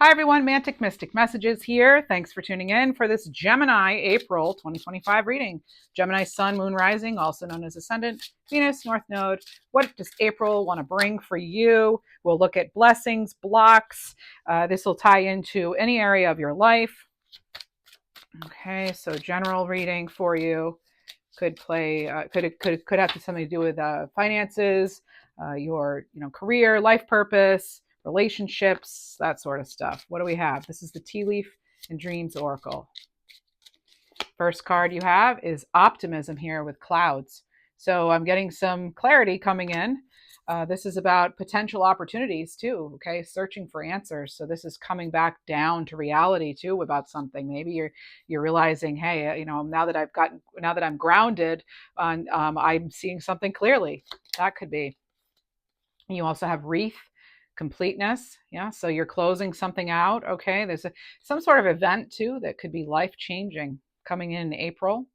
Hi, everyone. Mantic Mystic Messages here. Thanks for tuning in for this Gemini April 2025 reading. Gemini Sun, Moon Rising, also known as Ascendant, Venus, North Node. What does April want to bring for you? We'll look at blessings, blocks. This will tie into any area of your life. Okay, so general reading for you could have something to do with finances, your career, life purpose, relationships, that sort of stuff. What do we have? This is the Tea Leaf and Dreams Oracle. First card you have is optimism here with clouds. So I'm getting some clarity coming in. This is about potential opportunities too. Okay, searching for answers. So this is coming back down to reality too about something. Maybe you're realizing, hey, now that I'm grounded, I'm seeing something clearly. That could be. You also have wreath, completeness. Yeah, so you're closing something out. Okay, there's some sort of event too that could be life changing coming in April.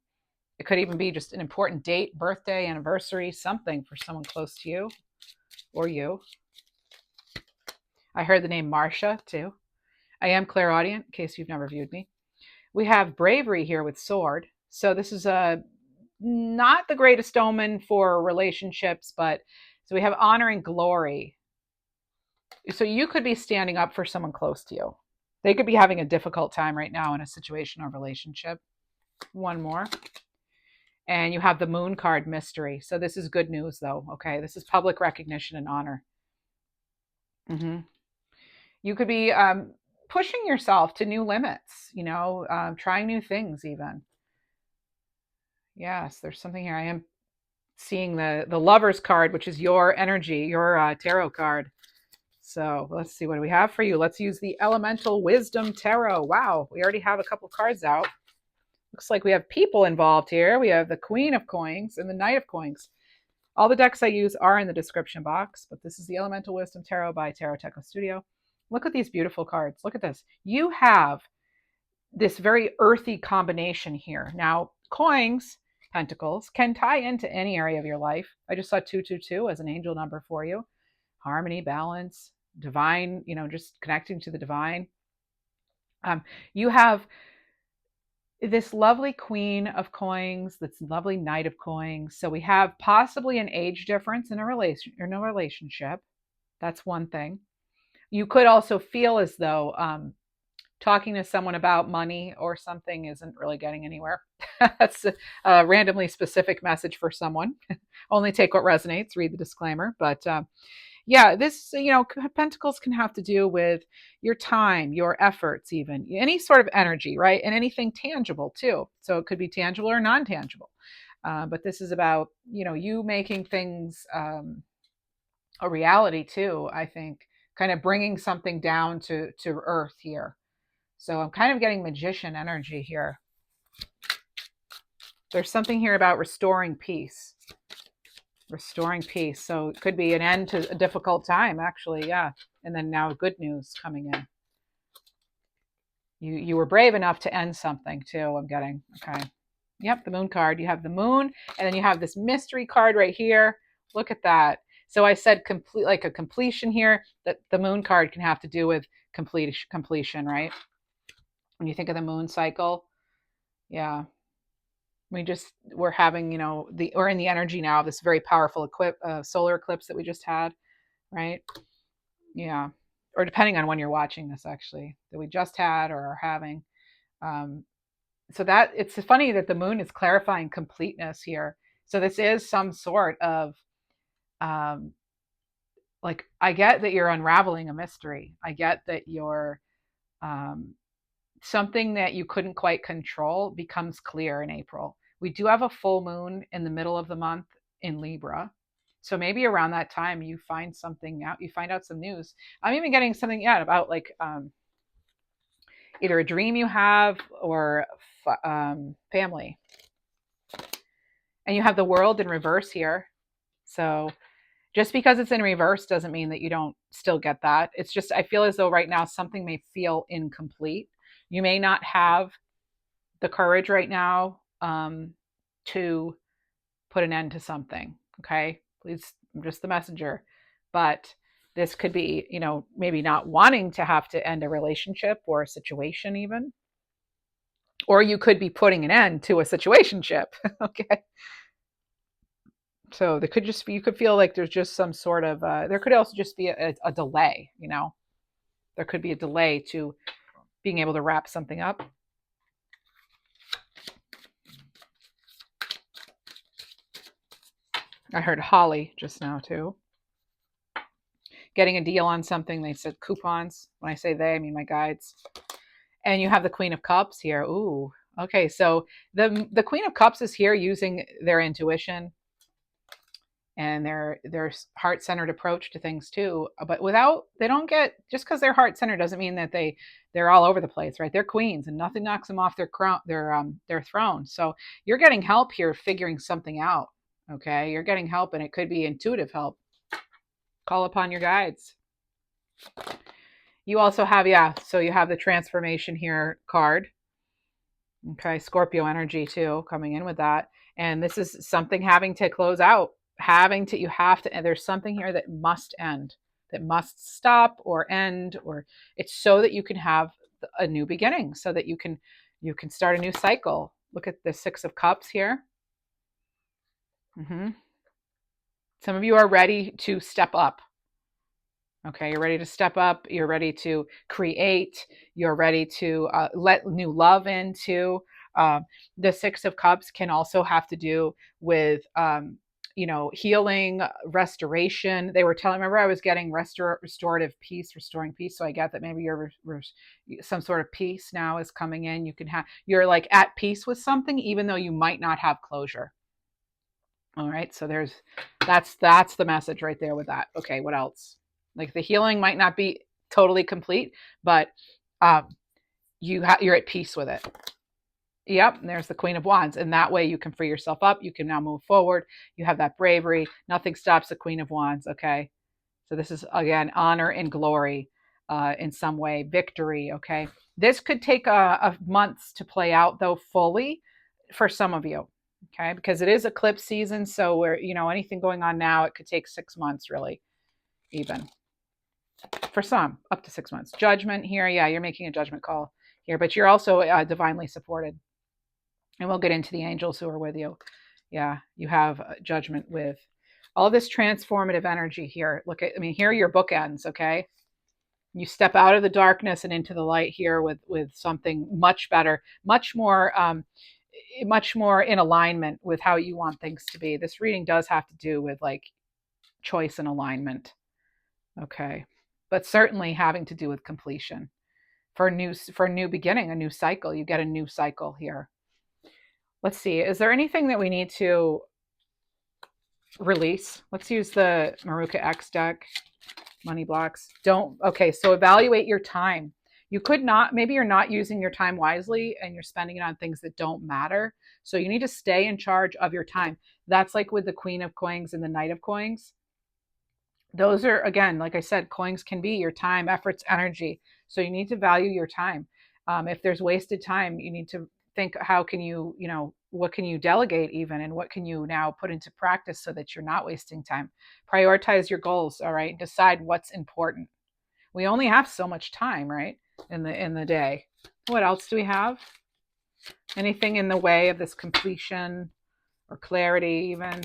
It could even be just an important date, birthday, anniversary, something for someone close to you or you. I heard the name Marcia too. I am clairaudient in case you've never viewed me. We have bravery here with sword. So this is not the greatest omen for relationships, but so we have honor and glory. So you could be standing up for someone close to you. They could be having a difficult time right now in a situation or relationship. One more. And you have the moon card, mystery. So this is good news though. Okay. This is public recognition and honor. You could be pushing yourself to new limits, trying new things even. Yes, there's something here. I am seeing the Lover's card, which is your energy, your tarot card. So let's see, what do we have for you? Let's use the Elemental Wisdom Tarot. Wow, we already have a couple cards out. Looks like we have people involved here. We have the Queen of Coins and the Knight of Coins. All the decks I use are in the description box, but this is the Elemental Wisdom Tarot by Tarot Techo Studio. Look at these beautiful cards. Look at this. You have this very earthy combination here. Now, coins, pentacles, can tie into any area of your life. I just saw 222 as an angel number for you. Harmony, balance, divine, just connecting to the divine. You have this lovely Queen of Coins, this lovely Knight of Coins. So we have possibly an age difference in a relationship. That's one thing. You could also feel as though talking to someone about money or something isn't really getting anywhere. That's a randomly specific message for someone. Only take what resonates, read the disclaimer. But yeah, this, pentacles can have to do with your time, your efforts, even any sort of energy, right? And anything tangible too. So it could be tangible or non-tangible. But this is about, you making things a reality too, I think, kind of bringing something down to earth here. So I'm kind of getting magician energy here. There's something here about restoring peace. Restoring peace. So it could be an end to a difficult time, actually. Yeah. And then now good news coming in. You were brave enough to end something too, I'm getting. Okay. Yep, the moon card. You have the moon, and then you have this mystery card right here. Look at that. So I said complete, like a completion here, that the moon card can have to do with completion, right? When you think of the moon cycle. Yeah. We're having, we're in the energy now of this very powerful solar eclipse that we just had, right? Yeah. Or depending on when you're watching this, actually, that we just had or are having. So that it's funny that the moon is clarifying completeness here. So this is some sort of, like, I get that you're unraveling a mystery. I get that you're, something that you couldn't quite control becomes clear in April. We do have a full moon in the middle of the month in Libra. So maybe around that time you find something out, you find out some news. I'm even getting something about like either a dream you have or family. And you have the World in reverse here. So just because it's in reverse doesn't mean that you don't still get that. It's just, I feel as though right now something may feel incomplete. You may not have the courage right now to put an end to something. Okay. Please, I'm just the messenger. But This could be, maybe not wanting to have to end a relationship or a situation even. Or you could be putting an end to a situationship. Okay. So there could just be, you could feel like there's just some sort of, there could also just be a delay, there could be a delay to being able to wrap something up. I heard Holly just now too. Getting a deal on something. They said coupons. When I say they, I mean my guides. And you have the Queen of Cups here. Ooh, okay. So the Queen of Cups is here using their intuition and their heart-centered approach to things too. But they don't get, just because they're heart-centered doesn't mean that they're all over the place, right? They're queens, and nothing knocks them off their crown, their throne. So you're getting help here, figuring something out. Okay, you're getting help, and it could be intuitive help. Call upon your guides. You also have, so you have the transformation here card. Okay, Scorpio energy too coming in with that. And this is something having to close out, you have to, and there's something here that must end, that must stop or end, or it's so that you can have a new beginning, so that you can start a new cycle. Look at the Six of Cups here. Some of you are ready to step up. Okay, you're ready to step up. You're ready to create. You're ready to let new love into. The Six of Cups can also have to do with, healing, restoration. They were telling, remember I was getting restorative peace, restoring peace. So I get that maybe you're some sort of peace now is coming in. You're like at peace with something, even though you might not have closure. All right, so that's the message right there with that. Okay, what else? Like the healing might not be totally complete, but you're at peace with it. Yep, and there's the Queen of Wands, and that way you can free yourself up. You can now move forward. You have that bravery. Nothing stops the Queen of Wands. Okay, so this is again honor and glory in some way, victory. Okay, this could take a months to play out though fully for some of you. Okay, because it is eclipse season, so where anything going on now, it could take 6 months really, even. For some, up to 6 months. Judgment here, you're making a judgment call here, but you're also divinely supported. And we'll get into the angels who are with you. Yeah, you have judgment with all this transformative energy here. Here are your bookends, okay? You step out of the darkness and into the light here with something much better, much more in alignment with how you want things to be. This reading does have to do with like choice and alignment. Okay. But certainly having to do with completion for a new beginning, a new cycle. You get a new cycle here. Let's see. Is there anything that we need to release? Let's use the Maruka X deck. Money blocks. Okay, so evaluate your time. You could not, maybe you're not using your time wisely and you're spending it on things that don't matter. So you need to stay in charge of your time. That's like with the Queen of Coins and the Knight of Coins. Those are, again, like I said, coins can be your time, efforts, energy. So you need to value your time. If there's wasted time, you need to think, how can you, what can you delegate even, and what can you now put into practice so that you're not wasting time? Prioritize your goals, all right? Decide what's important. We only have so much time, right, in the day. What else do we have? Anything in the way of this completion or clarity even?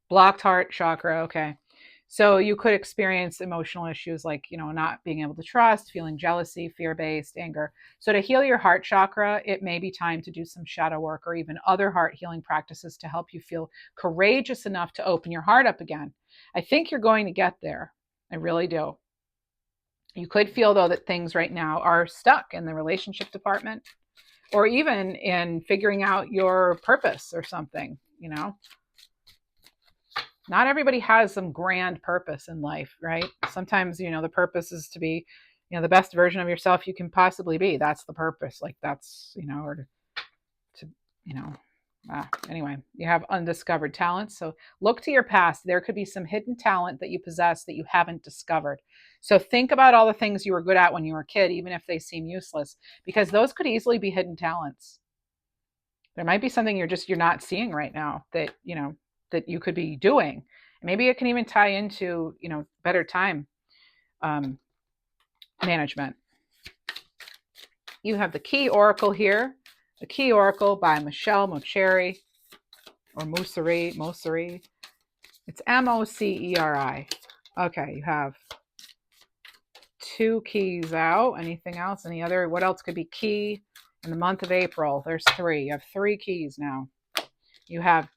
Blocked heart chakra, okay. So you could experience emotional issues like, not being able to trust, feeling jealousy, fear-based, anger. So to heal your heart chakra, it may be time to do some shadow work or even other heart healing practices to help you feel courageous enough to open your heart up again. I think you're going to get there. I really do. You could feel, though, that things right now are stuck in the relationship department or even in figuring out your purpose or something, Not everybody has some grand purpose in life, right? Sometimes, the purpose is to be, the best version of yourself you can possibly be. That's the purpose. Like that's, or anyway, you have undiscovered talents. So look to your past. There could be some hidden talent that you possess that you haven't discovered. So think about all the things you were good at when you were a kid, even if they seem useless, because those could easily be hidden talents. There might be something you're not seeing right now that, that you could be doing. Maybe it can even tie into, better time management. You have the Key Oracle here, the Key Oracle by Michelle Mocheri, or Moseri. It's Moceri. Okay, you have 2 keys out. Anything else? Any other? What else could be key in the month of April? There's 3. You have 3 keys now. You have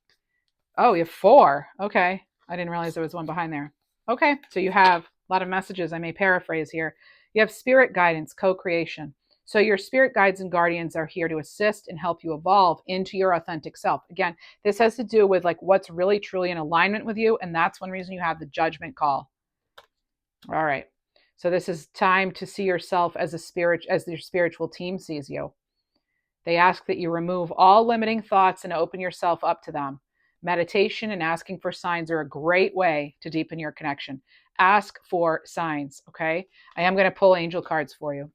4. Okay. I didn't realize there was one behind there. Okay. So you have a lot of messages. I may paraphrase here. You have spirit guidance, co-creation. So your spirit guides and guardians are here to assist and help you evolve into your authentic self. Again, this has to do with like what's really truly in alignment with you. And that's one reason you have the judgment call. All right. So this is time to see yourself as as your spiritual team sees you. They ask that you remove all limiting thoughts and open yourself up to them. Meditation and asking for signs are a great way to deepen your connection. Ask for signs, okay? I am going to pull angel cards for you.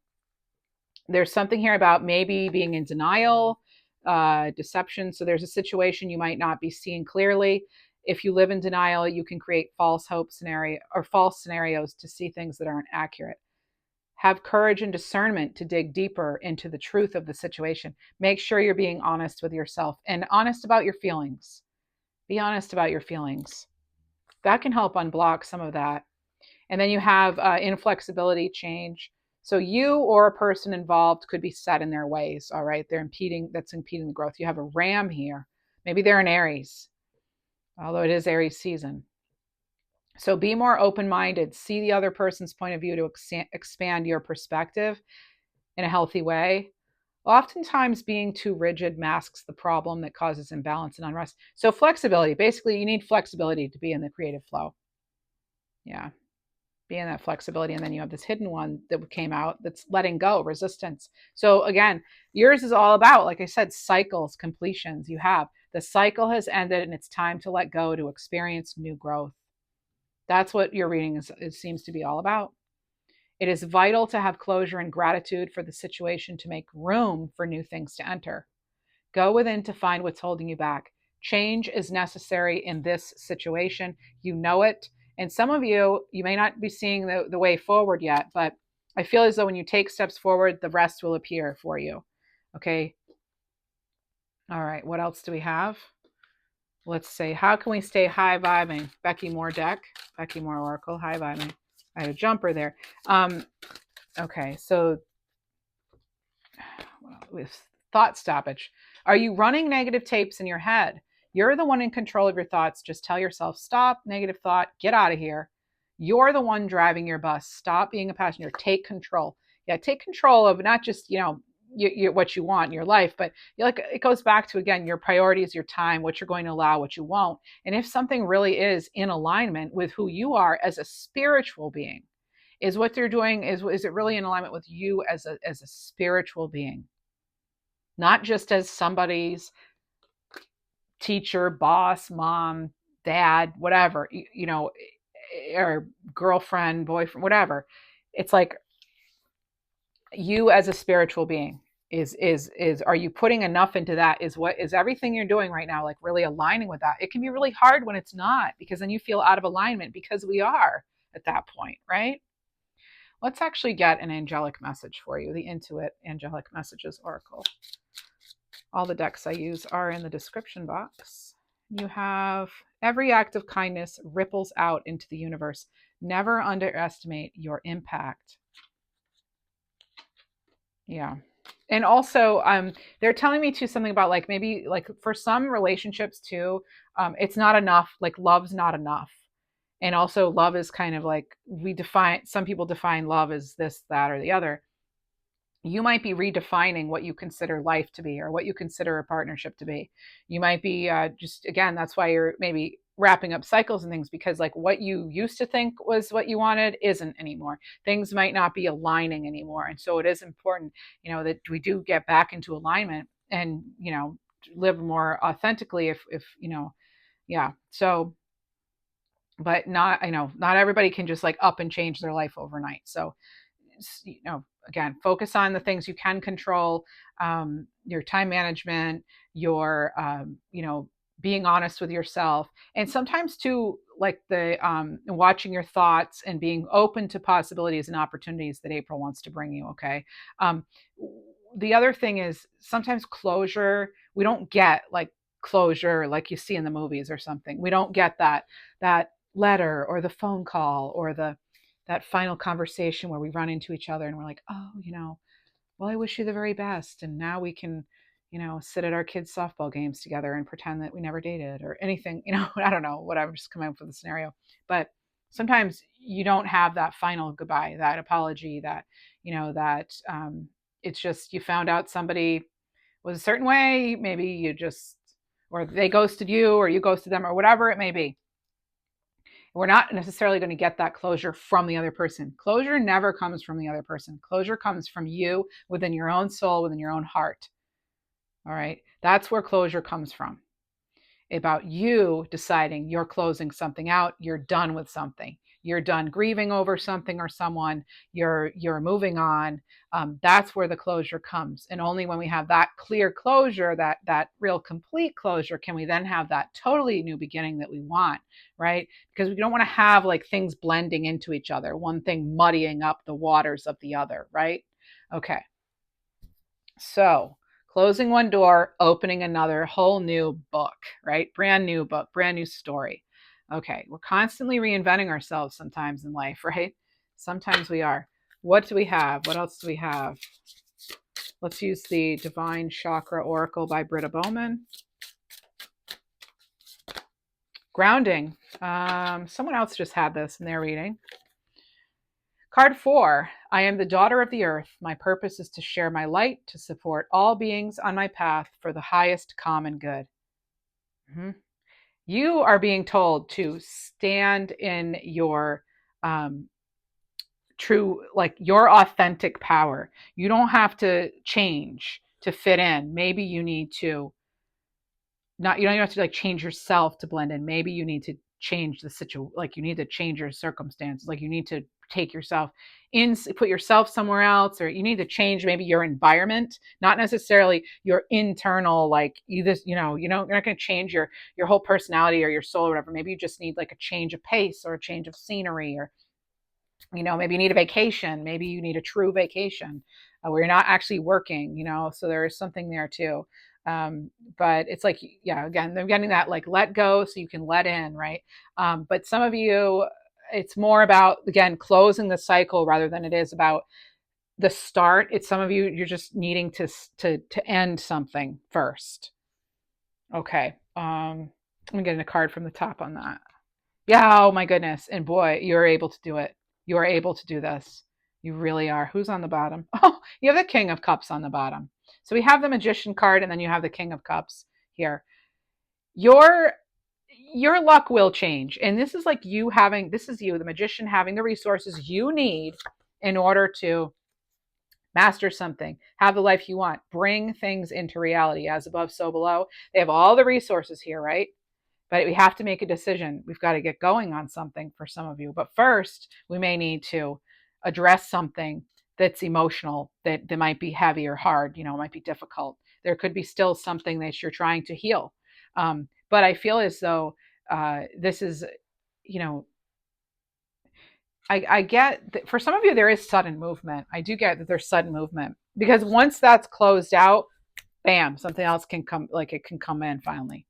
There's something here about maybe being in denial, deception. So there's a situation you might not be seeing clearly. If you live in denial, you can create false scenarios to see things that aren't accurate. Have courage and discernment to dig deeper into the truth of the situation. Make sure you're being honest with yourself and honest about your feelings. Be honest about your feelings. That can help unblock some of that. And then you have inflexibility, change. So you or a person involved could be set in their ways. All right. That's impeding the growth. You have a Ram here. Maybe they're an Aries, although it is Aries season. So be more open-minded. See the other person's point of view to expand your perspective in a healthy way. Oftentimes being too rigid masks the problem that causes imbalance and unrest. So flexibility, basically you need flexibility to be in the creative flow. Yeah. Be in that flexibility. And then you have this hidden one that came out that's letting go, resistance. So again, yours is all about, like I said, cycles, completions. You have the cycle has ended and it's time to let go to experience new growth. That's what your reading it seems to be all about. It is vital to have closure and gratitude for the situation to make room for new things to enter. Go within to find what's holding you back. Change is necessary in this situation. You know it. And some of you may not be seeing the way forward yet, but I feel as though when you take steps forward, the rest will appear for you. Okay. All right. What else do we have? Let's say, how can we stay high vibing? Becky Moore deck, Becky Moore Oracle, high vibing. I had a jumper there. Okay, so with thought stoppage. Are you running negative tapes in your head? You're the one in control of your thoughts. Just tell yourself, stop, negative thought, get out of here. You're the one driving your bus. Stop being a passenger. Take control. Yeah, take control of not just, what you want in your life, but it goes back to, again, your priorities, your time, what you're going to allow, what you won't. And if something really is in alignment with who you are as a spiritual being, is what they're doing, is it really in alignment with you as a spiritual being, not just as somebody's teacher, boss, mom, dad, whatever, or girlfriend, boyfriend, whatever. It's like you as a spiritual being is are you putting enough into that? Is everything you're doing right now like really aligning with that? It can be really hard when it's not, because then you feel out of alignment, because we are at that point, right? Let's actually get an angelic message for you, the Intuit Angelic Messages Oracle. All the decks I use are in the description box. You have every act of kindness ripples out into the universe. Never underestimate your impact. Yeah. And also, they're telling me too something about like maybe like for some relationships too, it's not enough. Like love's not enough. And also love is kind of like some people define love as this, that, or the other. You might be redefining what you consider life to be or what you consider a partnership to be. You might be again, that's why you're maybe wrapping up cycles and things, because like what you used to think was what you wanted isn't anymore. Things might not be aligning anymore. And so it is important, that we do get back into alignment and, live more authentically if yeah. So, but not everybody can just like up and change their life overnight. So, again, focus on the things you can control, your time management, your being honest with yourself, and sometimes too, like the watching your thoughts and being open to possibilities and opportunities that April wants to bring you. Okay. um, the other thing is sometimes closure, we don't get like closure like you see in the movies or something. We don't get that letter or the phone call or the that final conversation where we run into each other and we're like, oh, well, I wish you the very best. And now we can, sit at our kids' softball games together and pretend that we never dated or anything, I don't know, whatever, just coming up with a scenario. But sometimes you don't have that final goodbye, that apology, that it's just you found out somebody was a certain way. Maybe you just, or they ghosted you or you ghosted them or whatever it may be. We're not necessarily going to get that closure from the other person. Closure never comes from the other person. Closure comes from you within your own soul, within your own heart. All right. That's where closure comes from. About you deciding you're closing something out, you're done with something, you're done grieving over something or someone, you're moving on. That's where the closure comes, and only when we have that clear closure, that real complete closure, can we then have that totally new beginning that we want, right? Because we don't want to have like things blending into each other, one thing muddying up the waters of the other, right? Okay. So closing one door, opening another, whole new book, right? Brand new book, brand new story. Okay, we're constantly reinventing ourselves sometimes in life, right? Sometimes we are. What do we have? What else do we have? Let's use the Divine Chakra Oracle by Britta Bowman. Grounding. Someone else just had this in their reading. Card 4, I am the daughter of the earth. My purpose is to share my light, to support all beings on my path for the highest common good. Mm-hmm. You are being told to stand in your true, like your authentic power. You don't have to change to fit in. Maybe you need to not, you don't have to like change yourself to blend in. Maybe you need to change the situation, like you need to change your circumstances, like you need to take yourself in, put yourself somewhere else, or you need to change maybe your environment, not necessarily your internal, like you just, you're not going to change your whole personality or your soul or whatever. Maybe you just need like a change of pace or a change of scenery, or maybe you need a vacation, maybe you need a true vacation where you're not actually working, so there is something there too. But it's like, yeah, again, they're getting that like let go so you can let in, right? But some of you, it's more about, again, closing the cycle rather than it is about the start. It's some of you, you're just needing to end something first. Okay. I'm getting a card from the top on that. Yeah, oh my goodness. And boy, you're able to do it. You are able to do this. You really are. Who's on the bottom? Oh, you have the King of Cups on the bottom. So we have the Magician card and then you have the King of Cups here. Your luck will change. And this is like you having, this is you, the Magician, having the resources you need in order to master something, have the life you want, bring things into reality, as above, so below. They have all the resources here, right? But we have to make a decision. We've got to get going on something for some of you. But first, we may need to address something that's emotional, that might be heavy or hard, might be difficult. There could be still something that you're trying to heal. But I feel as though this is, I get that for some of you, there is sudden movement. I do get that there's sudden movement because once that's closed out, bam, something else can come, like it can come in finally.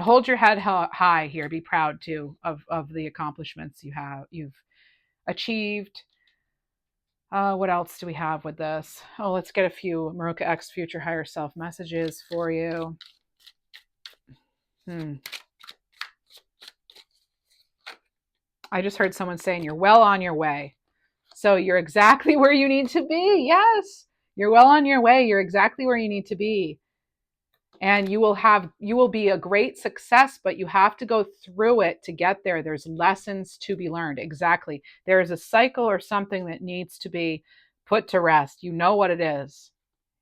Hold your head high here. Be proud too of the accomplishments you've achieved. What else do we have with this? Oh, let's get a few Maruka X Future Higher Self messages for you. I just heard someone saying you're well on your way. So you're exactly where you need to be. Yes, you're well on your way. You're exactly where you need to be. And you will be a great success, but you have to go through it to get there. There's lessons to be learned. Exactly. There is a cycle or something that needs to be put to rest. You know what it is.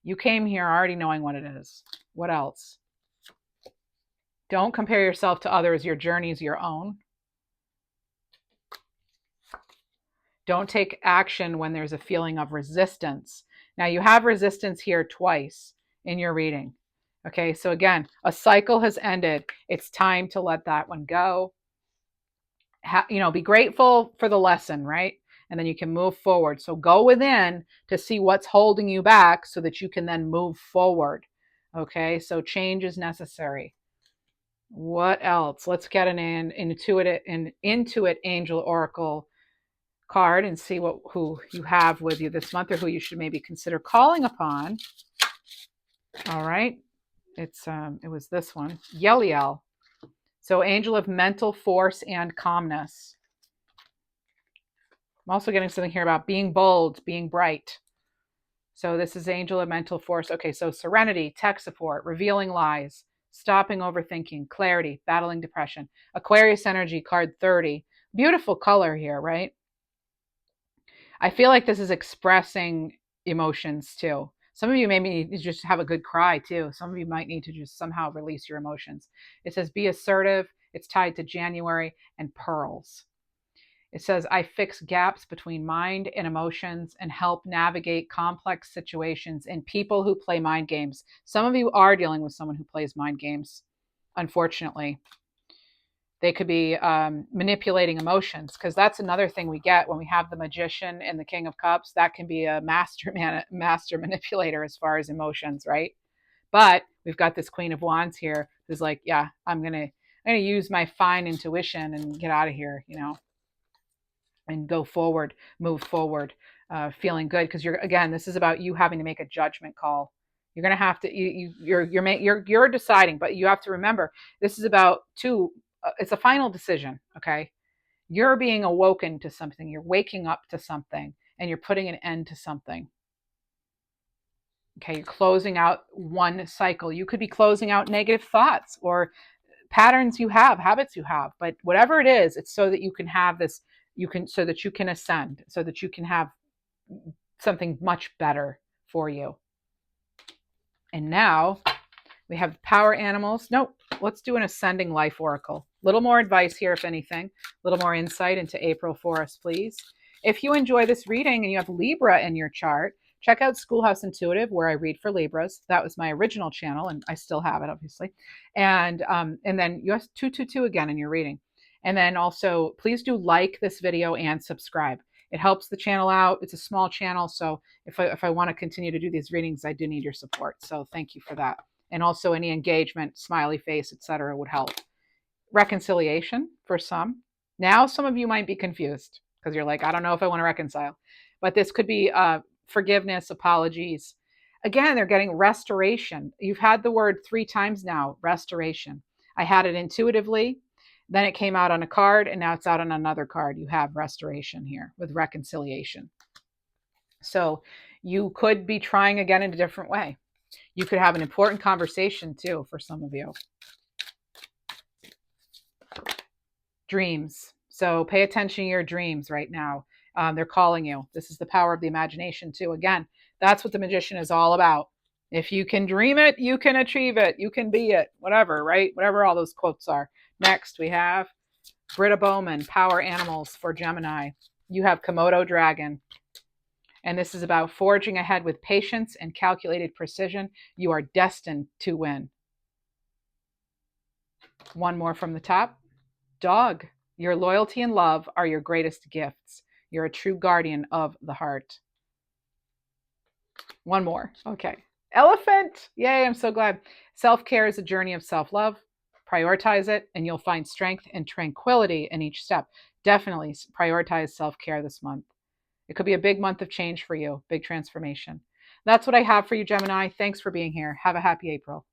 You came here already knowing what it is. What else? Don't compare yourself to others. Your journey is your own. Don't take action when there's a feeling of resistance. Now you have resistance here twice in your reading. Okay, so again, a cycle has ended. It's time to let that one go. Be grateful for the lesson, right? And then you can move forward. So go within to see what's holding you back so that you can then move forward. Okay, so change is necessary. What else? Let's get an Intuit Angel Oracle card and see who you have with you this month or who you should maybe consider calling upon. All right. It was this one, Yeliel. So angel of mental force and calmness. I'm also getting something here about being bold, being bright. So this is angel of mental force. Okay, so serenity, tech support, revealing lies, stopping overthinking, clarity, battling depression. Aquarius energy, card 30. Beautiful color here, right? I feel like this is expressing emotions too. Some of you maybe need to just have a good cry too. Some of you might need to just somehow release your emotions. It says be assertive. It's tied to January and pearls. It says I fix gaps between mind and emotions and help navigate complex situations and people who play mind games. Some of you are dealing with someone who plays mind games, unfortunately. They could be manipulating emotions, because that's another thing we get when we have the Magician and the King of Cups. That can be a master manipulator as far as emotions, right? But we've got this Queen of Wands here who's like, yeah, I'm gonna use my fine intuition and get out of here, and go forward, move forward, feeling good, because this is about you having to make a judgment call. You're gonna have to you're deciding, but you have to remember this is about it's a final decision. Okay, you're being awoken to something, you're waking up to something, and you're putting an end to something. Okay, you're closing out one cycle. You could be closing out negative thoughts or patterns you have, habits you have, but whatever it is, it's so that you can have this, so that you can ascend, so that you can have something much better for you. And now we have power animals. Nope, let's do an ascending life oracle. A little more advice here, if anything, a little more insight into April for us, please. If you enjoy this reading and you have Libra in your chart, check out Schoolhouse Intuitive, where I read for Libras. That was my original channel, and I still have it, obviously. And then you have 222 again in your reading. And then also, please do like this video and subscribe. It helps the channel out. It's a small channel, so if I want to continue to do these readings, I do need your support. So thank you for that. And also any engagement, smiley face, etc., would help. Reconciliation for some. Now, some of you might be confused because you're like, I don't know if I want to reconcile. But this could be forgiveness, apologies. Again, they're getting restoration. You've had the word 3 times now, restoration. I had it intuitively, then it came out on a card, and now it's out on another card. You have restoration here with reconciliation. So you could be trying again in a different way. You could have an important conversation too for some of you. Dreams. So pay attention to your dreams right now. They're calling you. This is the power of the imagination too. Again, that's what the Magician is all about. If you can dream it, you can achieve it. You can be it. Whatever, right? Whatever all those quotes are. Next, we have Britta Bowman, Power Animals for Gemini. You have Komodo Dragon. And this is about forging ahead with patience and calculated precision. You are destined to win. One more from the top. Dog. Your loyalty and love are your greatest gifts. You're a true guardian of the heart. One more. Okay. Elephant. Yay, I'm so glad. Self-care is a journey of self-love. Prioritize it, and you'll find strength and tranquility in each step. Definitely prioritize self-care this month. It could be a big month of change for you, big transformation. That's what I have for you, Gemini. Thanks for being here. Have a happy April.